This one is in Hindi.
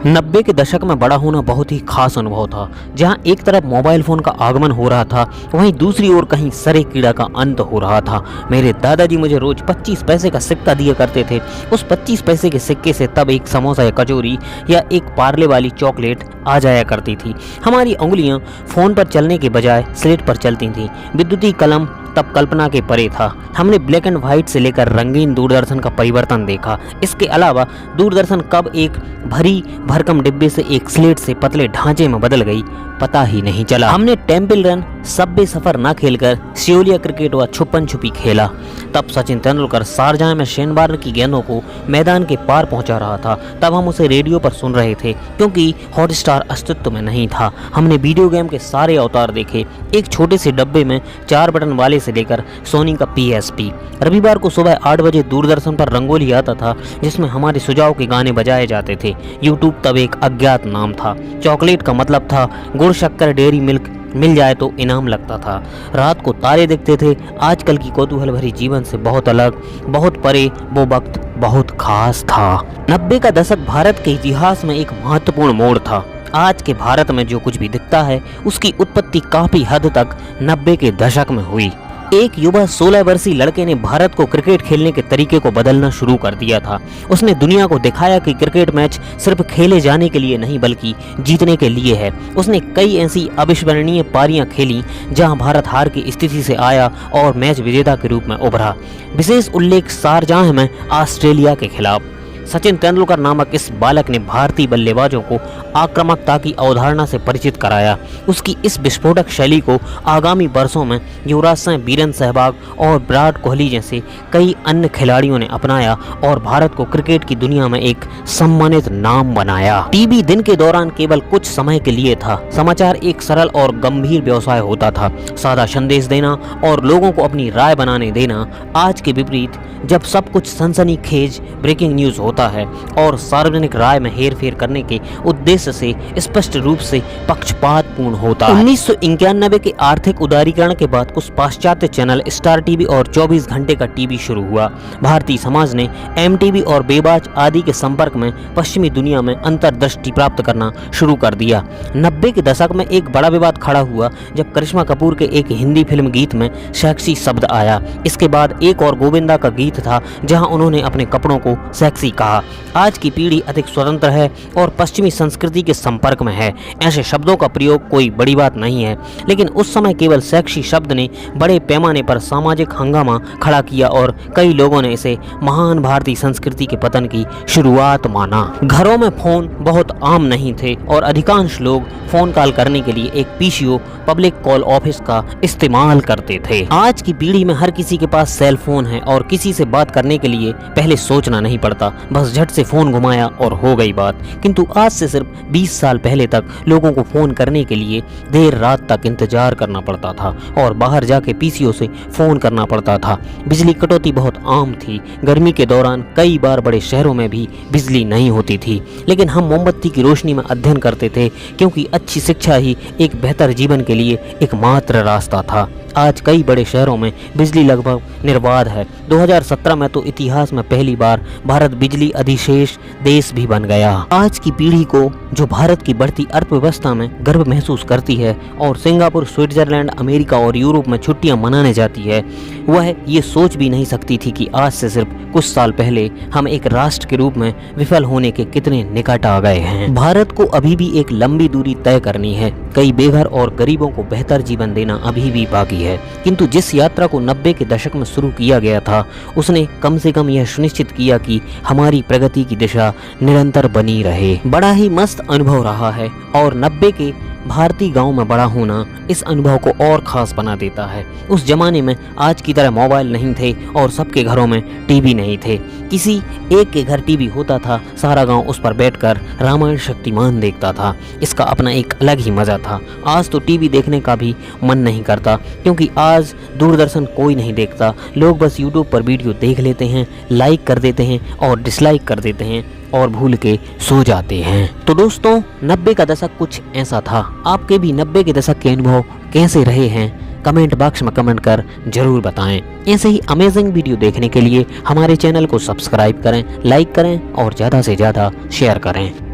90 के दशक में बड़ा होना बहुत ही खास अनुभव था। जहां एक तरफ मोबाइल फोन का आगमन हो रहा था, वहीं दूसरी ओर कहीं सरे कीड़ा का अंत हो रहा था। मेरे दादाजी मुझे रोज 25 पैसे का सिक्का दिया करते थे। उस 25 पैसे के सिक्के से तब एक समोसा या कचौरी या एक पार्ले वाली चॉकलेट आ जाया करती थी। हमारी उंगलियां फोन पर चलने के बजाय स्लेट पर चलती थीं। विद्युतीय कलम तब कल्पना के परे था। हमने ब्लैक एंड व्हाइट से लेकर रंगीन दूरदर्शन का परिवर्तन देखा। इसके अलावा दूरदर्शन कब एक भरी भरकम डिब्बे से एक स्लेट से पतले ढांचे में बदल गई, पता ही नहीं चला। हमने टेम्पल रन, सबवे सफर न खेलकर सियोलिया क्रिकेट व छुपन छुपी खेला। तब सचिन तेंदुलकर शारजाह में शेनवार की गेंदों को मैदान के पार पहुंचा रहा था। तब हम उसे रेडियो पर सुन रहे थे, क्योंकि हॉटस्टार अस्तित्व में नहीं था। हमने वीडियो गेम के सारे अवतार देखे, एक छोटे से डब्बे में 4 बटन वाले से लेकर सोनी का PSP। रविवार को सुबह 8 बजे दूरदर्शन पर रंगोली आता था, जिसमें हमारे सुझाव के गाने बजाए जाते थे। यूट्यूब तब एक अज्ञात नाम था। चॉकलेट का मतलब था गुड़ शक्कर डेयरी मिल्क मिल जाए तो इनाम लगता था। रात को तारे दिखते थे। आजकल की कौतूहल भरी जीवन से बहुत अलग, बहुत परे वो वक्त बहुत खास था। 90 का दशक भारत के इतिहास में एक महत्वपूर्ण मोड़ था। आज के भारत में जो कुछ भी दिखता है, उसकी उत्पत्ति काफी हद तक 90 के दशक में हुई। एक युवा 16 वर्षीय लड़के ने भारत को क्रिकेट खेलने के तरीके को बदलना शुरू कर दिया था। उसने दुनिया को दिखाया कि क्रिकेट मैच सिर्फ खेले जाने के लिए नहीं बल्कि जीतने के लिए है। उसने कई ऐसी अविस्मरणीय पारियां खेली जहां भारत हार की स्थिति से आया और मैच विजेता के रूप में उभरा। विशेष उल्लेख शारजाह में ऑस्ट्रेलिया के खिलाफ। सचिन तेंदुलकर नामक इस बालक ने भारतीय बल्लेबाजों को आक्रामकता की अवधारणा से परिचित कराया। उसकी इस विस्फोटक शैली को आगामी वर्षों में युवराज सिंह, वीरेंद्र सहवाग और विराट कोहली जैसे कई अन्य खिलाड़ियों ने अपनाया और भारत को क्रिकेट की दुनिया में एक सम्मानित नाम बनाया। टीवी दिन के दौरान केवल कुछ समय के लिए था। समाचार एक सरल और गंभीर व्यवसाय होता था। सादा संदेश देना और लोगों को अपनी राय बनाने देना। आज के विपरीत, जब सब कुछ सनसनीखेज ब्रेकिंग न्यूज होता है और सार्वजनिक राय में हेरफेर करने के उद्देश्य से स्पष्ट रूप से पक्षपातपूर्ण होता है। 1991 के आर्थिक उदारीकरण के बाद कुछ पाश्चात्य चैनल स्टार टीवी और 24 घंटे का टीवी शुरू हुआ। भारतीय समाज ने MTV और बेबाज आदि के संपर्क में पश्चिमी दुनिया में अंतर्दृष्टि प्राप्त करना शुरू कर दिया। 90 के दशक में एक बड़ा विवाद खड़ा हुआ जब करिश्मा कपूर के एक हिंदी फिल्म गीत में सेक्सी शब्द आया। इसके बाद एक और गोविंदा का गीत था जहां उन्होंने अपने कपड़ों को सेक्सी कहा। आज की पीढ़ी अधिक स्वतंत्र है और पश्चिमी संस्कृति के संपर्क में है। ऐसे शब्दों का प्रयोग कोई बड़ी बात नहीं है, लेकिन उस समय केवल सेक्सी शब्द ने बड़े पैमाने पर सामाजिक हंगामा खड़ा किया और कई लोगों ने इसे महान भारतीय संस्कृति के पतन की शुरुआत माना। घरों में फोन बहुत आम नहीं थे और अधिकांश लोग फोन कॉल करने के लिए एक PCO पब्लिक कॉल ऑफिस का इस्तेमाल करते थे। आज की पीढ़ी में हर किसी के पास सेल फोन है और किसी से बात करने के लिए पहले सोचना नहीं पड़ता, बस झट से फोन घुमाया और हो गई बात। किंतु आज से सिर्फ 20 साल पहले तक लोगों को फोन करने के लिए देर रात तक इंतजार करना पड़ता था और बाहर जाके PCO से फोन करना पड़ता था। बिजली कटौती बहुत आम थी। गर्मी के दौरान कई बार बड़े शहरों में भी बिजली नहीं होती थी, लेकिन हम मोमबत्ती की रोशनी में अध्ययन करते थे, क्योंकि अच्छी शिक्षा ही एक बेहतर जीवन के लिए एकमात्र रास्ता था। आज कई बड़े शहरों में बिजली लगभग निर्बाध है। 2017 में तो इतिहास में पहली बार भारत बिजली अधिशेष देश भी बन गया। आज की पीढ़ी को जो भारत की बढ़ती अर्थव्यवस्था में गर्व महसूस करती है और सिंगापुर, स्विट्जरलैंड, अमेरिका और यूरोप में छुट्टियां मनाने जाती है, वह ये सोच भी नहीं सकती थी कि आज से सिर्फ कुछ साल पहले हम एक राष्ट्र के रूप में विफल होने के कितने निकट आ गए हैं। भारत को अभी भी एक लंबी दूरी तय करनी है। कई बेघर और गरीबों को बेहतर जीवन देना अभी भी बाकी है। किंतु जिस यात्रा को 90 के दशक में शुरू किया गया था, उसने कम से कम यह सुनिश्चित किया कि हमारी प्रगति की दिशा निरंतर बनी रहे। बड़ा ही मस्त अनुभव रहा है और 90 के भारतीय गांव में बड़ा होना इस अनुभव को और खास बना देता है। उस जमाने में आज की तरह मोबाइल नहीं थे और सबके घरों में टीवी नहीं थे। किसी एक के घर टीवी होता था, सारा गांव उस पर बैठकर रामायण शक्तिमान देखता था। इसका अपना एक अलग ही मजा था। आज तो टीवी देखने का भी मन नहीं करता, क्योंकि आज दूरदर्शन कोई नहीं देखता। लोग बस यूट्यूब पर वीडियो देख लेते हैं, लाइक कर देते हैं और डिसलाइक कर देते हैं और भूल के सो जाते हैं। तो दोस्तों, 90 का दशक कुछ ऐसा था। आपके भी 90 के दशक के अनुभव कैसे रहे हैं, कमेंट बॉक्स में कमेंट कर जरूर बताएं। ऐसे ही अमेजिंग वीडियो देखने के लिए हमारे चैनल को सब्सक्राइब करें, लाइक करें और ज़्यादा से ज़्यादा शेयर करें।